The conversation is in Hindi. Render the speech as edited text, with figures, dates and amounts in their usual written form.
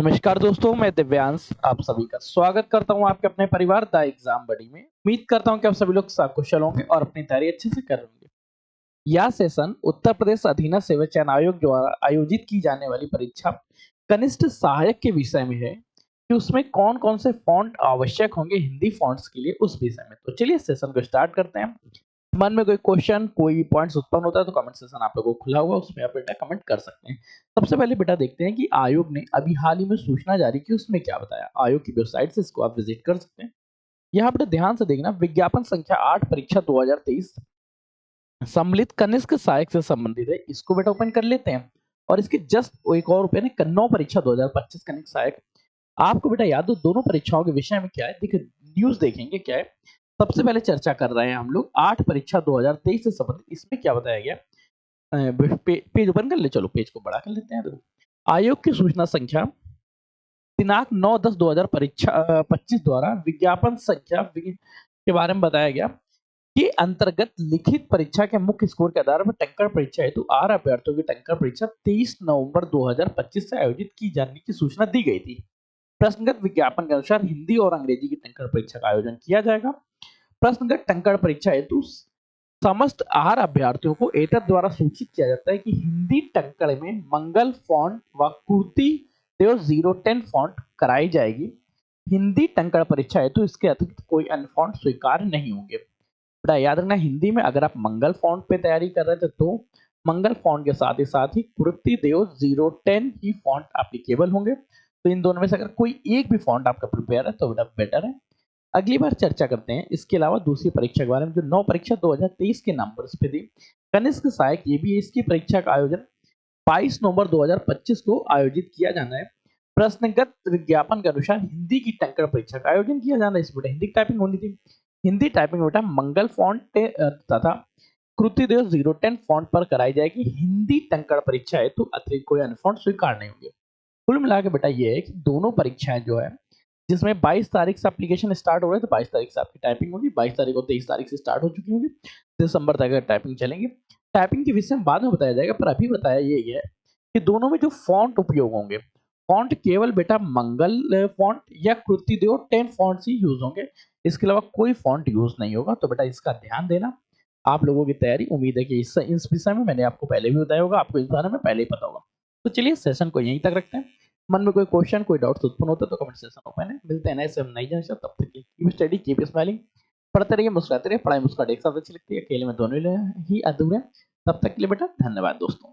नमस्कार दोस्तों, मैं दिव्यांश आप सभी का स्वागत करता हूं आपके अपने परिवार द एग्जाम बडी में। उम्मीद करता हूं कि आप सभी लोग सकुशल होंगे और अपनी तैयारी अच्छे से कर रहे होंगे। यह सेशन उत्तर प्रदेश अधीनस्थ सेवा चयन आयोग द्वारा आयोजित की जाने वाली परीक्षा कनिष्ठ सहायक के विषय में है कि उसमें कौन कौन से फॉन्ट आवश्यक होंगे हिंदी फॉन्ट्स के लिए उस विषय में। तो चलिए सेशन को स्टार्ट करते हैं। मन में कोई क्वेश्चन कोई पॉइंट्स उत्पन्न होता है तो कमेंट सेशन आप लोगों को खुला हुआ, उसमें आप बेटा कमेंट कर सकते हैं। सबसे पहले बेटा देखते हैं कि आयोग ने अभी हाल ही में सूचना जारी की, उसमें क्या बताया। आयोग की वेबसाइट से इसको आप विजिट कर सकते हैं। यहाँ बेटा ध्यान से देखना, विज्ञापन संख्या 8 परीक्षा 2023 सम्मिलित कनिष्ठ सहायक से संबंधित है। इसको बेटा ओपन कर लेते हैं और इसके जस्ट एक और ओपन है कन्नौ परीक्षा 2025 कनिष्ठ सहायक। आपको बेटा याद हो दोनों परीक्षाओं के विषय में क्या है, देखिए न्यूज देखेंगे क्या है। सबसे पहले चर्चा कर रहे हैं हम लोग 8 परीक्षा 2023 से संबंधित। इसमें क्या बताया गया, पेज ओपन कर ले, चलो पेज को बड़ा कर लेते हैं। देखो आयोग की सूचना संख्या दिनांक 9-10-2000 परीक्षा 25 द्वारा विज्ञापन संख्या के बारे में बताया गया के अंतर्गत लिखित परीक्षा के मुख्य स्कोर के आधार पर टंकण परीक्षा हेतु 8 अभ्यर्थियों की टंकण परीक्षा 23 नवंबर 2025 से आयोजित की जाने की सूचना दी गई थी। प्रश्नगत विज्ञापन के अनुसार हिंदी और अंग्रेजी की टंकण परीक्षा का आयोजन किया जाएगा। प्रश्नगत टंकण परीक्षा हेतु समस्त 8 अभ्यर्थियों को एतद द्वारा सूचित किया जाता है कि हिंदी टंकण में मंगल फॉन्ट व कुर्ती देव 010 फॉन्ट कराई जाएगी। हिंदी टंकण परीक्षा हेतु इसके अतिरिक्त कोई अन्य फॉन्ट स्वीकार नहीं होंगे। बेटा याद रखना, हिंदी में अगर आप मंगल फॉन्ट पे तैयारी कर रहे थे तो मंगल फॉन्ट के साथ ही कुर्ती देव 010 ही फॉन्ट एप्लीकेबल होंगे। तो इन दोनों में से अगर कोई एक भी फॉन्ट आपका प्रिपेयर है तो बेटा बेटर है। अगली बार चर्चा करते हैं इसके अलावा दूसरी परीक्षा के बारे में जो 9 परीक्षा 2023 के नंबर्स पे थी कनिष्ठ सहायक। ये भी इसकी परीक्षा का आयोजन 22 नवंबर 2025 को आयोजित किया जाना है। प्रश्नगत विज्ञापन के अनुसार हिंदी की टंकण परीक्षा का आयोजन किया जाना है। इस बेटा हिंदी टाइपिंग होनी थी। हिंदी टाइपिंग बेटा मंगल फॉन्ट तथा कृति देव 010 फॉन्ट पर कराई जाएगी। हिंदी टंकण परीक्षा है तो अतिरिक्त कोई अन्य फॉन्ट स्वीकार नहीं होंगे। कुल मिला के बेटा ये है कि दोनों परीक्षाएं जो है जिसमें 22 तारीख से एप्लीकेशन स्टार्ट हो रहे हैं तो 22 तारीख से आपकी टाइपिंग होगी, 22 तारीख और 23 तारीख से स्टार्ट हो चुकी होगी, दिसंबर तक टाइपिंग चलेंगी। टाइपिंग के विषय में बाद में बताया जाएगा, पर अभी बताया ये है कि दोनों में जो फॉन्ट उपयोग होंगे, फॉन्ट केवल बेटा मंगल फॉन्ट या कृति देव 10 फॉन्ट्स ही यूज होंगे। इसके अलावा कोई फॉन्ट यूज नहीं होगा। तो बेटा इसका ध्यान देना। आप लोगों की तैयारी, उम्मीद है कि इस विषय में मैंने आपको पहले भी बताया होगा, आपको इस बारे में पहले ही पता होगा। तो चलिए सेशन को यहीं तक रखते हैं। मन में कोई क्वेश्चन कोई डाउट्स उत्पन्न होता है तो कमेंट सेक्शन ओपन है। मिलते हैं नए से नई जनता, तब तक कीप स्टडी कीप स्माइलिंग। पढ़ते रहिए मुस्कुराते रहिए, पढ़ाई मुस्कुराहट एक साथ अच्छी लगती है, अकेले में दोनों ही अधूरे हैं। तब तक के लिए बेटा धन्यवाद दोस्तों।